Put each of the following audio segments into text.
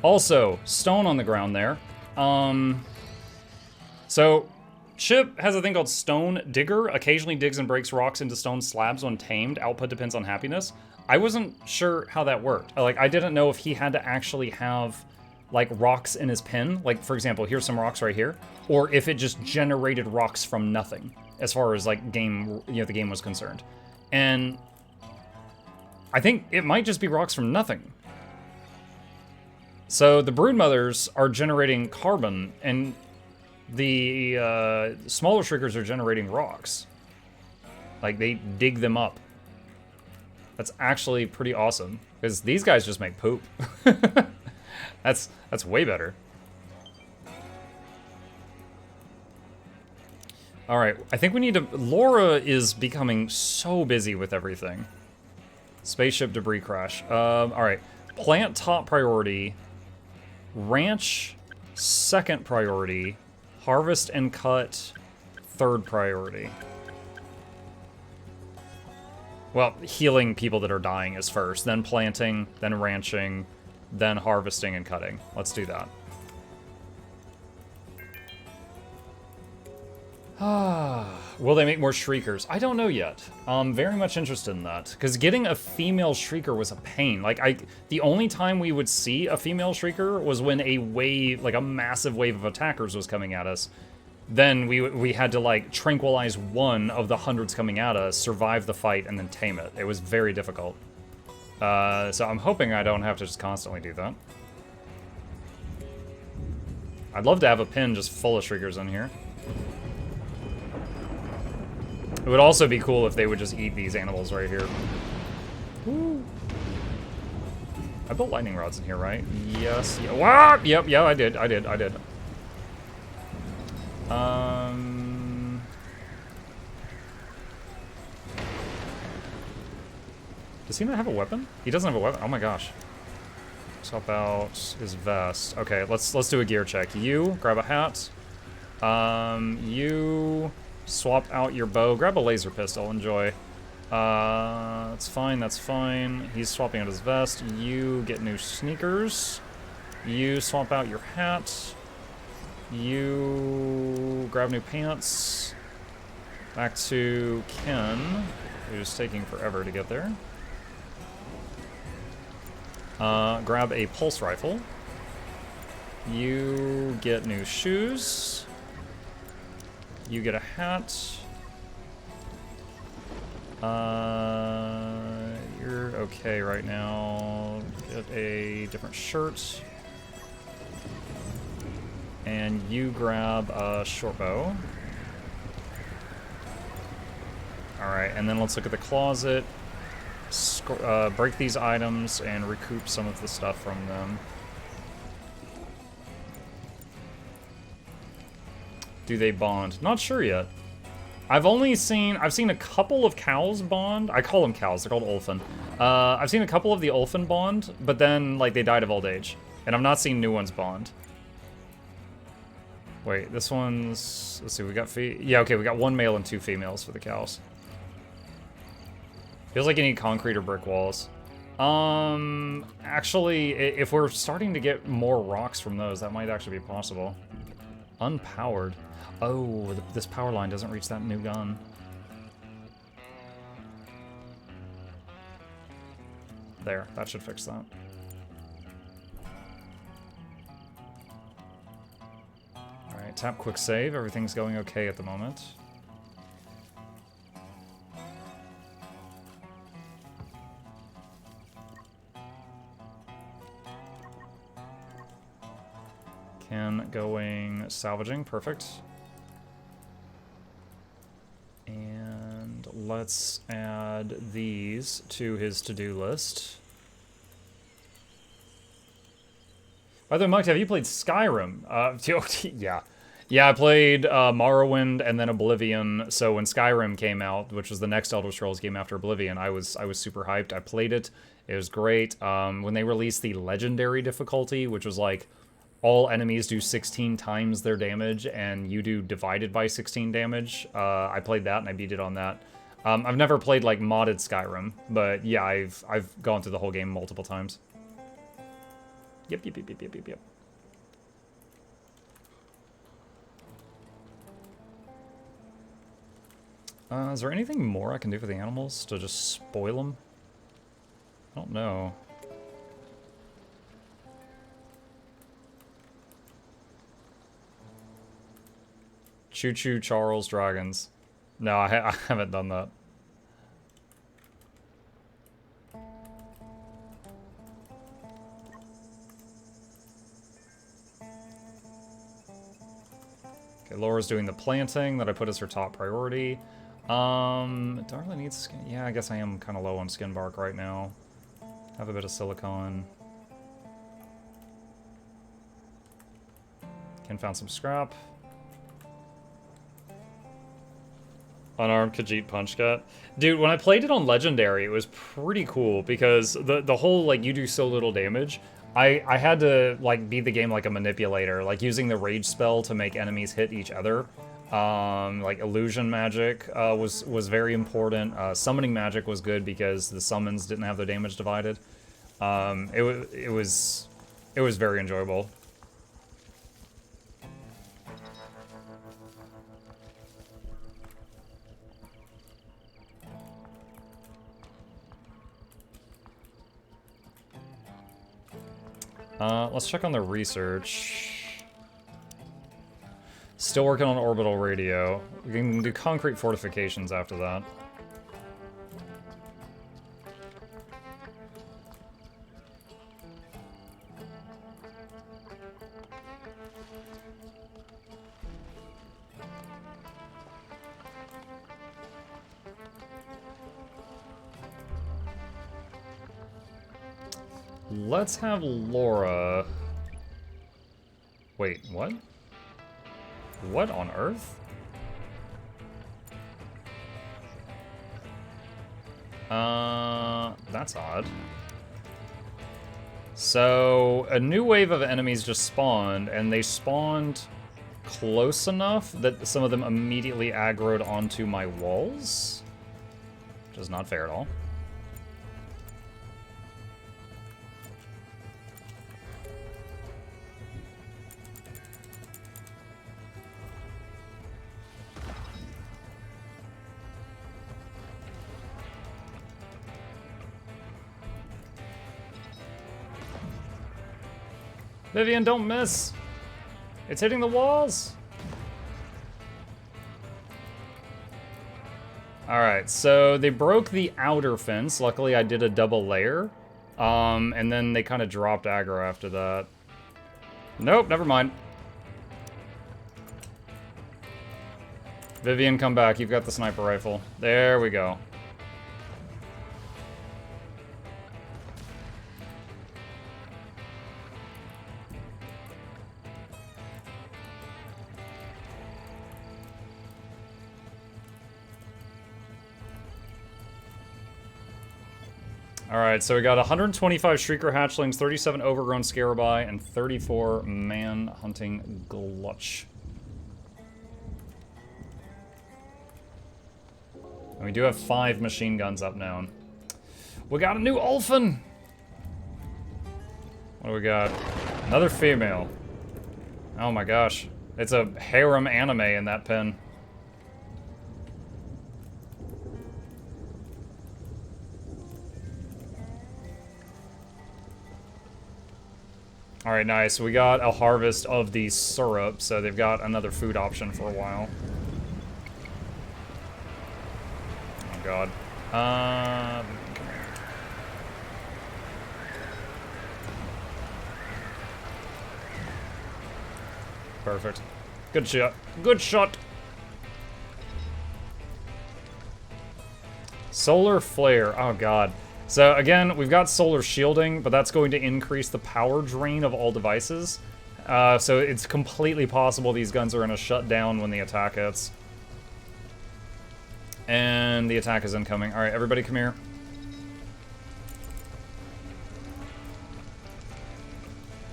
Also, stone on the ground there. So, Chip has a thing called Stone Digger. Occasionally digs and breaks rocks into stone slabs when tamed. Output depends on happiness. I wasn't sure how that worked. Like, I didn't know if he had to actually have, like, rocks in his pen. Like, for example, here's some rocks right here. Or if it just generated rocks from nothing, as far as, like, game, you know, the game was concerned. And I think it might just be rocks from nothing. So the broodmothers are generating carbon, and the smaller shriekers are generating rocks. Like, they dig them up. That's actually pretty awesome, because these guys just make poop. That's way better. All right, I think we need to... Laura is becoming so busy with everything. Spaceship debris crash. All right, plant top priority. Ranch second priority. Harvest and cut third priority. Well, healing people that are dying is first, then planting, then ranching, then harvesting and cutting. Let's do that. Will they make more Shriekers? I don't know yet. I'm very much interested in that, because getting a female Shrieker was a pain. Like, the only time we would see a female Shrieker was when a wave, like a massive wave of attackers was coming at us. Then we had to, like, tranquilize one of the hundreds coming at us, survive the fight, and then tame it. It was very difficult. So I'm hoping I don't have to just constantly do that. I'd love to have a pin just full of Shriekers in here. It would also be cool if they would just eat these animals right here. Woo. I built lightning rods in here, right? Yes. Yeah. Wow! Yep, yeah, I did. Does he not have a weapon? He doesn't have a weapon? Oh my gosh. Swap out his vest. Okay, let's do a gear check. You, grab a hat. You... swap out your bow. Grab a laser pistol. Enjoy. That's fine. That's fine. He's swapping out his vest. You get new sneakers. You swap out your hat. You grab new pants. Back to Ken, who's taking forever to get there. Grab a pulse rifle. You get new shoes. You get a hat. You're okay right now. Get a different shirt. And you grab a short bow. Alright, and then let's look at the closet. Break these items and recoup some of the stuff from them. Do they bond? Not sure yet. I've seen a couple of cows bond. I call them cows, they're called Ulfin. I've seen a couple of the Ulfin bond, but then, like, they died of old age. And I've not seen new ones bond. Wait, this one's... Let's see, we got yeah, okay, we got one male and two females for the cows. Feels like you need concrete or brick walls. Actually, if we're starting to get more rocks from those, that might actually be possible. Unpowered. Oh, this power line doesn't reach that new gun. There, that should fix that. Alright, tap quick save. Everything's going okay at the moment. Ken going salvaging, perfect. And let's add these to his to-do list. By the way, Mike, have you played Skyrim? Yeah. Yeah, I played Morrowind and then Oblivion. So when Skyrim came out, which was the next Elder Scrolls game after Oblivion, I was super hyped. I played it. It was great. When they released the Legendary difficulty, which was like all enemies do 16 times their damage, and you do divided by 16 damage. I played that, and I beat it on that. I've never played, like, modded Skyrim, but yeah, I've gone through the whole game multiple times. Yep, yep, yep, yep, yep, yep, yep. Is there anything more I can do for the animals to just spoil them? I don't know. Choo Choo Charles Dragons. No, I haven't done that. Okay, Laura's doing the planting that I put as her top priority. Do I really need skin? Yeah, I guess I am kind of low on skin bark right now. Have a bit of silicone. Ken found some scrap. Unarmed Khajiit Punch Cut. Dude, when I played it on Legendary, it was pretty cool because the whole, like, you do so little damage. I had to, like, beat the game like a manipulator, like using the rage spell to make enemies hit each other. Like, illusion magic was very important. Summoning magic was good because the summons didn't have their damage divided. It was very enjoyable. Let's check on the research. Still working on orbital radio. We can do concrete fortifications after that. Let's have Laura... Wait, what? What on earth? That's odd. So, a new wave of enemies just spawned, and they spawned close enough that some of them immediately aggroed onto my walls. Which is not fair at all. Vivian, don't miss! It's hitting the walls! Alright, so they broke the outer fence. Luckily, I did a double layer. And then they kind of dropped aggro after that. Nope, never mind. Vivian, come back. You've got the sniper rifle. There we go. Alright, so we got 125 Shrieker Hatchlings, 37 Overgrown Scarabai, and 34 Man-Hunting Glutch. And we do have 5 machine guns up now. We got a new Ulfin! What do we got? Another female. Oh my gosh. It's a harem anime in that pen. Alright, nice. We got a harvest of the syrup, so they've got another food option for a while. Oh god. Come here. Perfect. Good shot. Good shot! Solar flare. Oh god. So again, we've got solar shielding, but that's going to increase the power drain of all devices. So it's completely possible these guns are going to shut down when the attack hits. And the attack is incoming. Alright, everybody come here.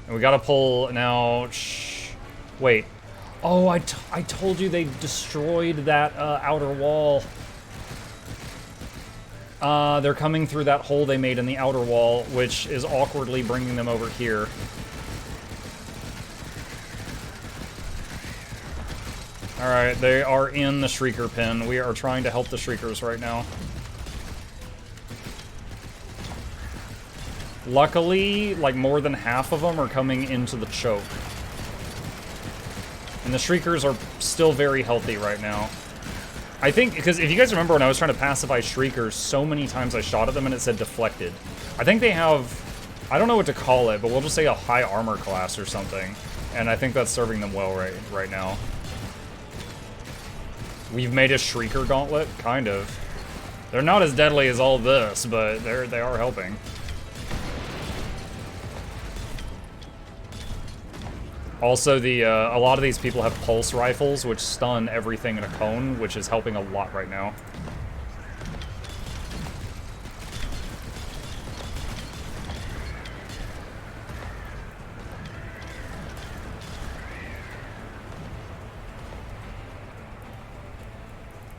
And we gotta pull now... Shh. Wait. Oh, I told you they destroyed that outer wall. They're coming through that hole they made in the outer wall, which is awkwardly bringing them over here. Alright, they are in the Shrieker pen. We are trying to help the Shriekers right now. Luckily, like, more than half of them are coming into the choke. And the Shriekers are still very healthy right now. I think, because if you guys remember when I was trying to pacify Shriekers, so many times I shot at them and it said deflected. I think they have, I don't know what to call it, but we'll just say a high armor class or something. And I think that's serving them well right now. We've made a Shrieker gauntlet? Kind of. They're not as deadly as all this, but they are helping. Also, a lot of these people have pulse rifles, which stun everything in a cone, which is helping a lot right now.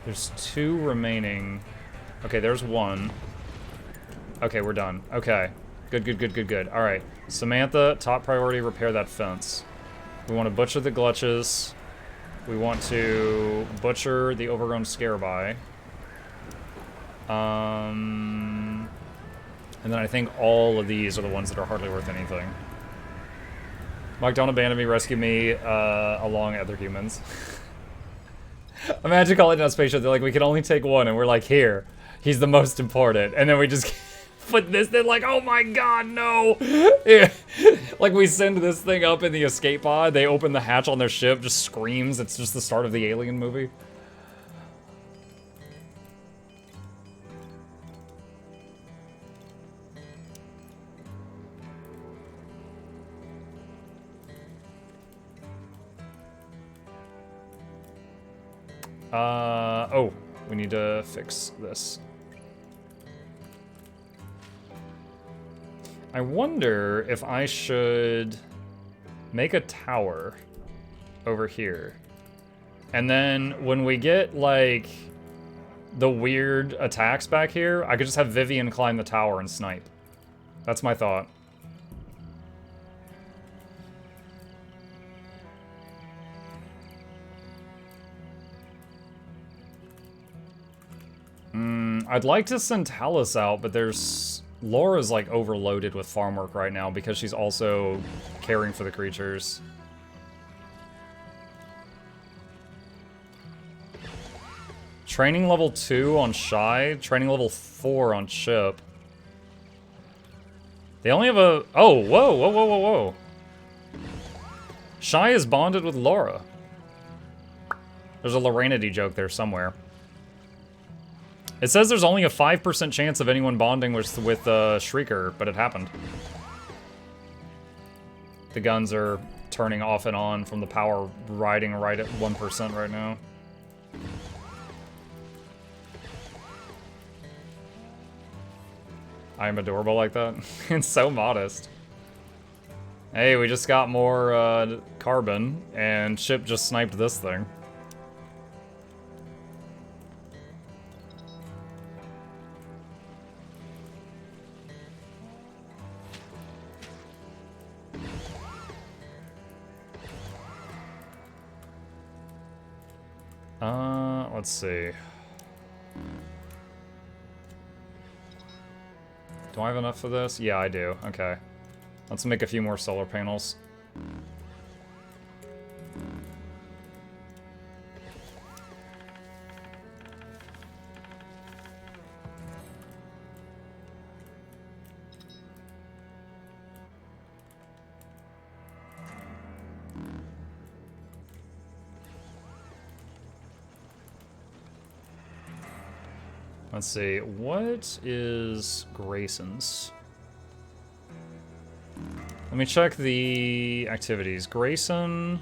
There's 2 remaining. Okay, there's 1. Okay, we're done. Okay. Good. All right. Samantha, top priority, repair that fence. We want to butcher the glutches. We want to butcher the overgrown scareby. And then I think all of these are the ones that are hardly worth anything. Mike, don't abandon me, rescue me, along other humans. Imagine calling it on a spaceship, they're like, we can only take 1, and we're like, here, he's the most important. And then we just put this, they're like, oh my god, no! Yeah. Like, we send this thing up in the escape pod, they open the hatch on their ship, just screams, it's just the start of the Alien movie. Oh, we need to fix this. I wonder if I should make a tower over here. And then when we get, like, the weird attacks back here, I could just have Vivian climb the tower and snipe. That's my thought. I'd like to send Talus out, but there's... Laura's, like, overloaded with farm work right now because she's also caring for the creatures. Training level 2 on Shy, training level 4 on Chip. They only have a... Oh, whoa. Shy is bonded with Laura. There's a Loranity joke there somewhere. It says there's only a 5% chance of anyone bonding with Shrieker, but it happened. The guns are turning off and on from the power riding right at 1% right now. I am adorable like that. It's so modest. Hey, we just got more carbon, and Chip just sniped this thing. Let's see. Do I have enough for this? Yeah, I do. Okay. Let's make a few more solar panels. Let's see, what is Grayson's? Let me check the activities. Grayson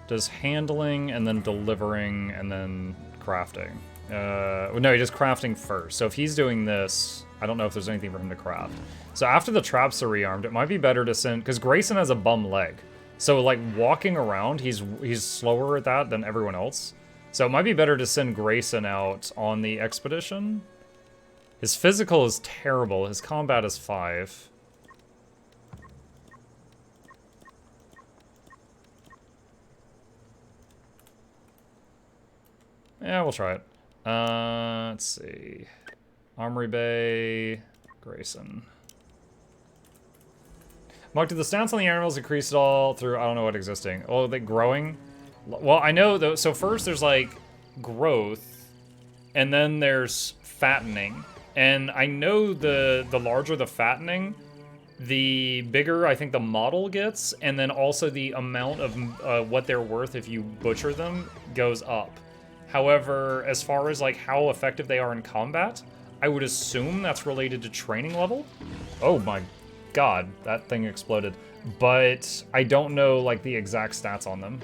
does handling and then delivering and then crafting. No, he does crafting first. So if he's doing this, I don't know if there's anything for him to craft. So after the traps are rearmed, it might be better to send, because Grayson has a bum leg. So like walking around, he's slower at that than everyone else. So it might be better to send Grayson out on the expedition. His physical is terrible. His combat is 5. Yeah, we'll try it. Let's see. Armory Bay, Grayson. Mark, did the stats on the animals increase at all through, I don't know what existing. Oh, they growing? Well, I know though, so first there's like growth, and then there's fattening. And I know the larger the fattening, the bigger I think the model gets, and then also the amount of what they're worth if you butcher them goes up. However, as far as like how effective they are in combat, I would assume that's related to training level. Oh my god, that thing exploded. But I don't know like the exact stats on them.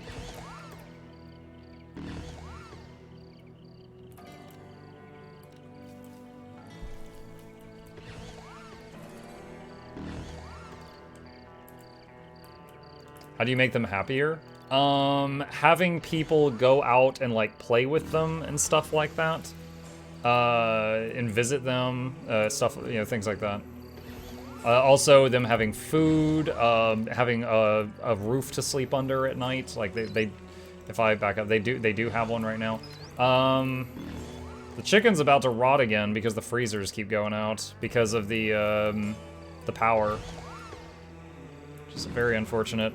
How do you make them happier? Having people go out and like play with them and stuff like that. And visit them, stuff, you know, things like that. Also, them having food, having a roof to sleep under at night. Like they, if I back up, they do have one right now. The chicken's about to rot again because the freezers keep going out because of the power. Which is very unfortunate.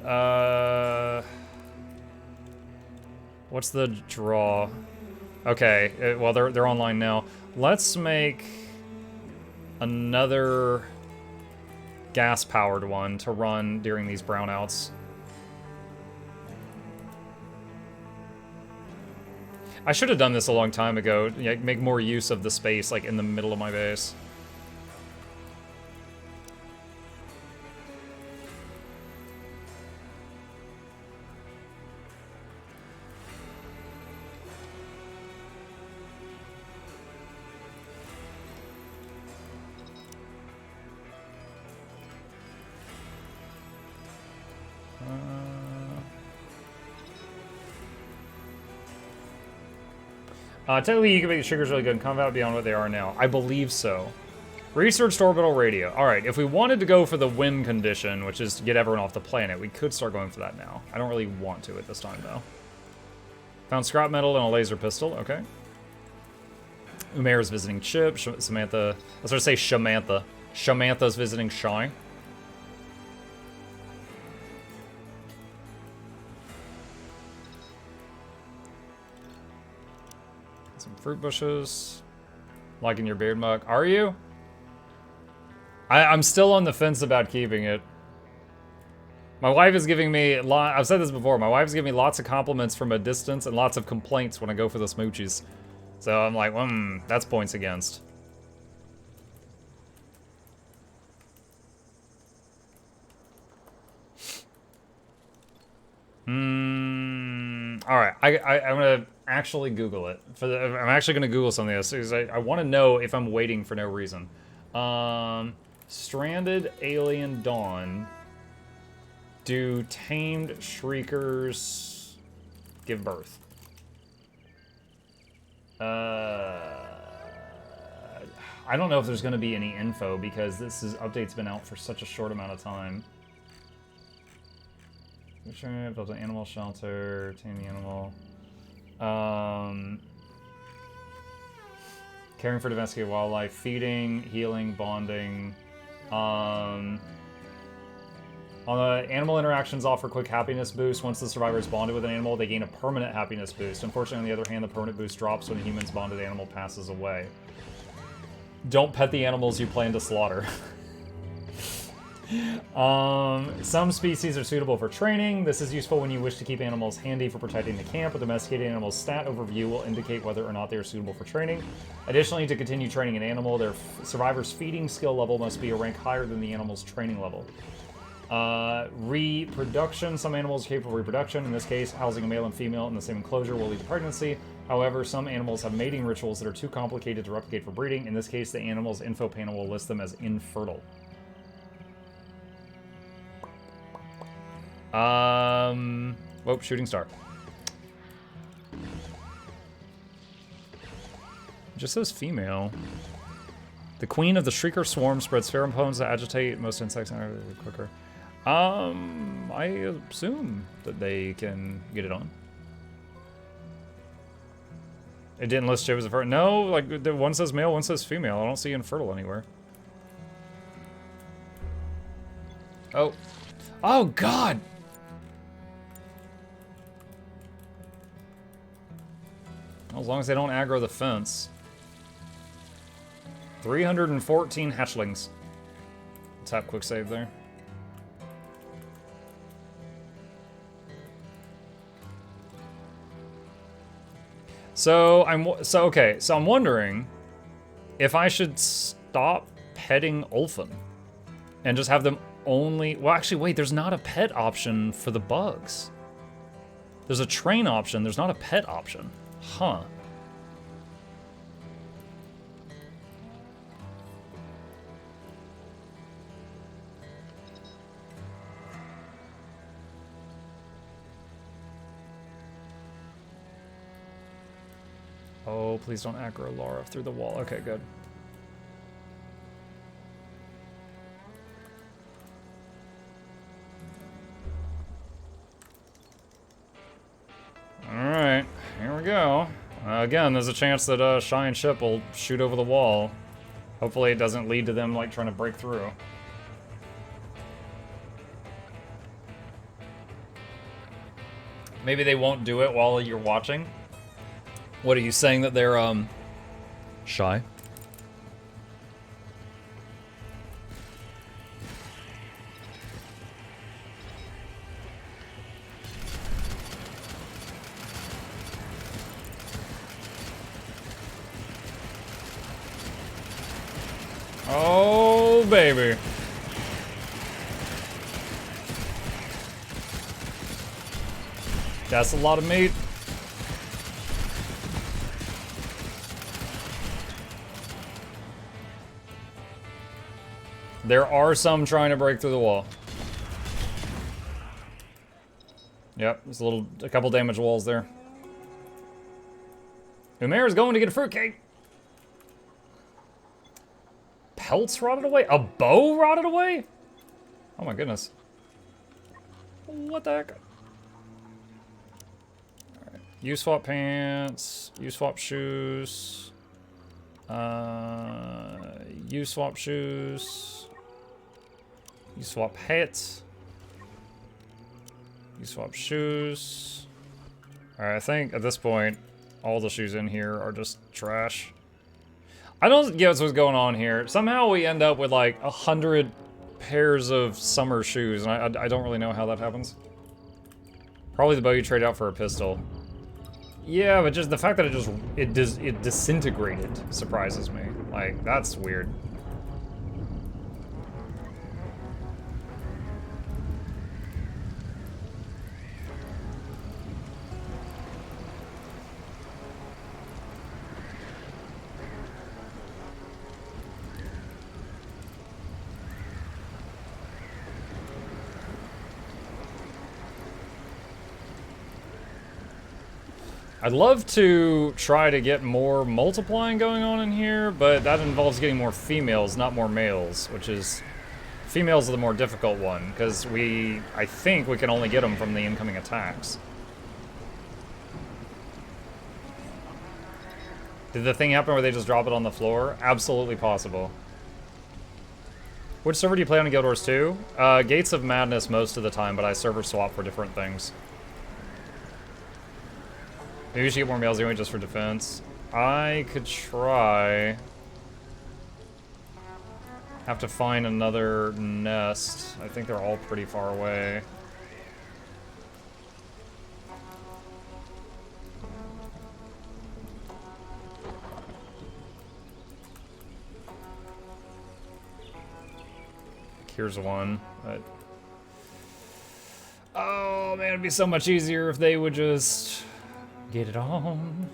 What's the draw? Okay, well they're online now. Let's make another gas-powered one to run during these brownouts. I should have done this a long time ago. Make more use of the space like in the middle of my base. Technically, you can make the sugars really good in combat beyond what they are now. I believe so. Researched orbital radio. Alright, if we wanted to go for the win condition, which is to get everyone off the planet, we could start going for that now. I don't really want to at this time, though. Found scrap metal and a laser pistol. Okay. Umair's visiting Chip. Samantha... I was going to say Shamantha. Shamantha's visiting Shy. Fruit bushes. Liking your beard mug. Are you? I'm still on the fence about keeping it. My wife is giving me... I've said this before. My wife's giving me lots of compliments from a distance and lots of complaints when I go for the smoochies. So I'm like, that's points against. Alright, I'm gonna actually Google it. I'm actually gonna Google something else because I want to know if I'm waiting for no reason. Stranded Alien Dawn. Do tamed shriekers give birth? I don't know if there's gonna be any info because update's been out for such a short amount of time. Built an animal shelter, tame the animal. Caring for domesticated wildlife, feeding, healing, bonding. On the animal interactions offer quick happiness boost. Once the survivor is bonded with an animal, they gain a permanent happiness boost. Unfortunately, on the other hand, the permanent boost drops when a human's bonded animal passes away. Don't pet the animals you plan to slaughter. Some species are suitable for training. This is useful when you wish to keep animals handy for protecting the camp. A domesticated animal's stat overview will indicate whether or not they are suitable for training. Additionally, to continue training an animal, their survivor's feeding skill level must be a rank higher than the animal's training level. Reproduction. Some animals are capable of reproduction. In this case, housing a male and female in the same enclosure will lead to pregnancy. However, some animals have mating rituals that are too complicated to replicate for breeding. In this case, the animal's info panel will list them as infertile. Whoop, shooting star. It just says female. The queen of the shrieker swarm spreads pheromones that agitate most insects quicker. I assume that they can get it on. It didn't list Chip as a fertile. No, like, the one says male, one says female. I don't see infertile anywhere. Oh. Oh, God! As long as they don't aggro the fence. 314 hatchlings. Tap quick save there. So I'm wondering if I should stop petting Ulfin and just have them only. Well, actually, wait. There's not a pet option for the bugs. There's a train option. There's not a pet option. Huh. Oh, please don't aggro Lara through the wall. Okay, good. Alright, here we go. Again, there's a chance that Shy and Chip will shoot over the wall. Hopefully it doesn't lead to them, like, trying to break through. Maybe they won't do it while you're watching. What are you saying, that they're, shy? Oh, baby. That's a lot of meat. There are some trying to break through the wall. Yep, there's a couple damaged walls there. Umair's going to get a fruitcake. Pelts rotted away? A bow rotted away? Oh my goodness. What the heck? Alright. You swap pants. You swap shoes. You swap shoes. You swap hats. You swap shoes. Alright, I think at this point, all the shoes in here are just trash. I don't get what's going on here. Somehow we end up with like 100 pairs of summer shoes, and I don't really know how that happens. Probably the bow you trade out for a pistol. Yeah, but just the fact that it disintegrated surprises me. Like, that's weird. I'd love to try to get more multiplying going on in here, but that involves getting more females, not more males, which is... Females are the more difficult one, because I think we can only get them from the incoming attacks. Did the thing happen where they just drop it on the floor? Absolutely possible. Which server do you play on in Guild Wars 2? Gates of Madness most of the time, but I server swap for different things. Maybe we should get more males anyway, just for defense. I could try. Have to find another nest. I think they're all pretty far away. Here's one, but... Oh man, it'd be so much easier if they would just... get it on.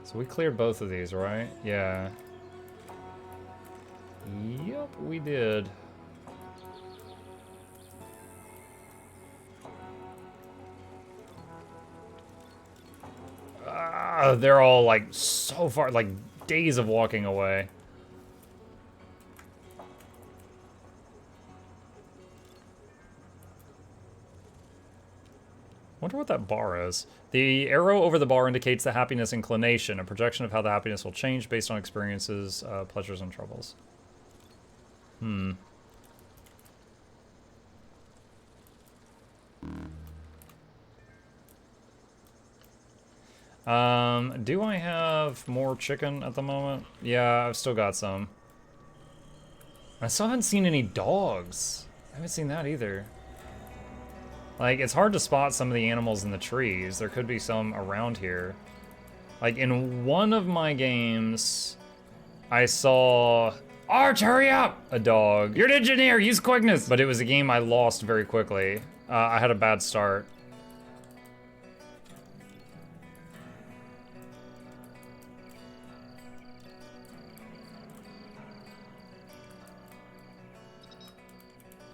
So we cleared both of these, right? Yeah. Yep, we did. They're all like so far, like days of walking away. Wonder what that bar is. The arrow over the bar indicates the happiness inclination, a projection of how the happiness will change based on experiences, pleasures, and troubles. Do I have more chicken at the moment? Yeah, I've still got some. I still haven't seen any dogs. I haven't seen that either. Like, it's hard to spot some of the animals in the trees. There could be some around here. Like, in one of my games, I saw... Arch, hurry up! A dog. You're an engineer, use quickness! But it was a game I lost very quickly. I had a bad start.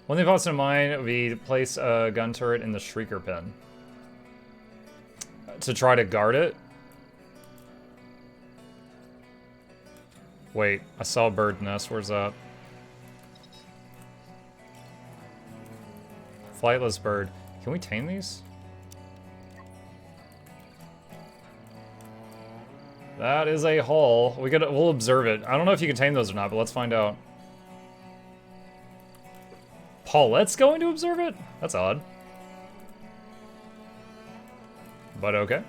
One thing pops in mind would be to place a gun turret in the Shrieker pen. To try to guard it. Wait, I saw a bird nest. Where's that? Flightless bird. Can we tame these? That is a hull. We'll observe it. I don't know if you can tame those or not, but let's find out. Paulette's going to observe it? That's odd. But okay.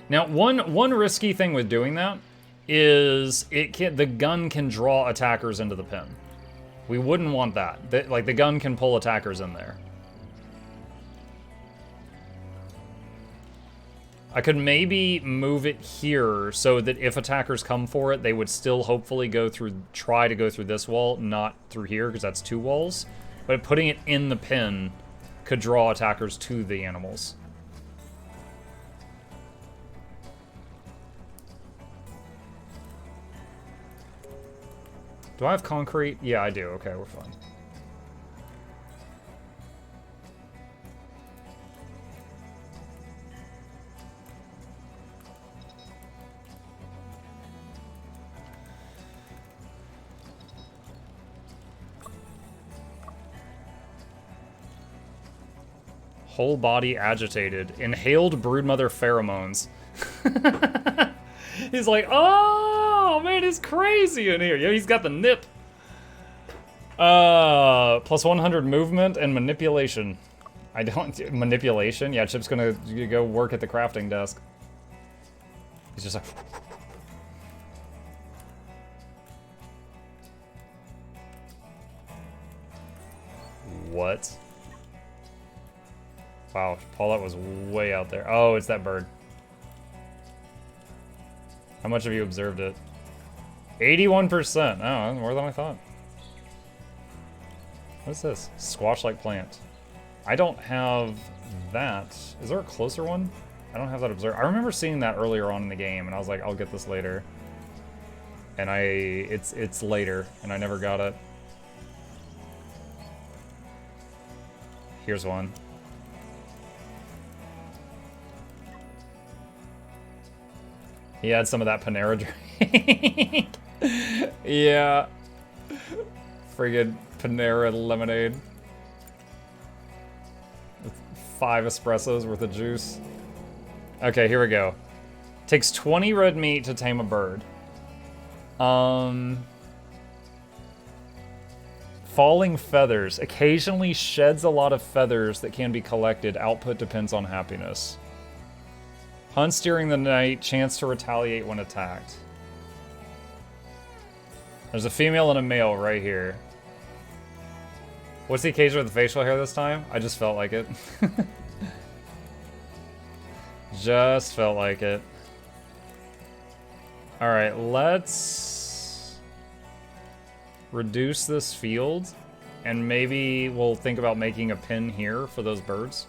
Now, one risky thing with doing that is the gun can draw attackers into the pen. We wouldn't want that. Like, the gun can pull attackers in there. I could maybe move it here so that if attackers come for it, they would still hopefully try to go through this wall, not through here, because that's 2 walls. But putting it in the pen could draw attackers to the animals. Do I have concrete? Yeah, I do. Okay, we're fine. Whole body agitated. Inhaled broodmother pheromones. He's like, oh, man, it's crazy in here. Yeah, he's got the nip. Plus 100 movement and manipulation. Manipulation? Yeah, Chip's gonna go work at the crafting desk. He's just like... What? Wow, Paulette was way out there. Oh, it's that bird. How much have you observed it? 81%. Oh, more than I thought. What is this? Squash-like plant. I don't have that. Is there a closer one? I don't have that observed. I remember seeing that earlier on in the game, and I was like, I'll get this later. And it's later, and I never got it. Here's one. He had some of that Panera drink. Yeah. Friggin' Panera lemonade. With 5 espressos worth of juice. Okay, here we go. Takes 20 red meat to tame a bird. Falling feathers. Occasionally sheds a lot of feathers that can be collected. Output depends on happiness. Hunts during the night, chance to retaliate when attacked. There's a female and a male right here. What's the occasion with the facial hair this time? I just felt like it. Just felt like it. Alright, let's reduce this field, and maybe we'll think about making a pin here for those birds.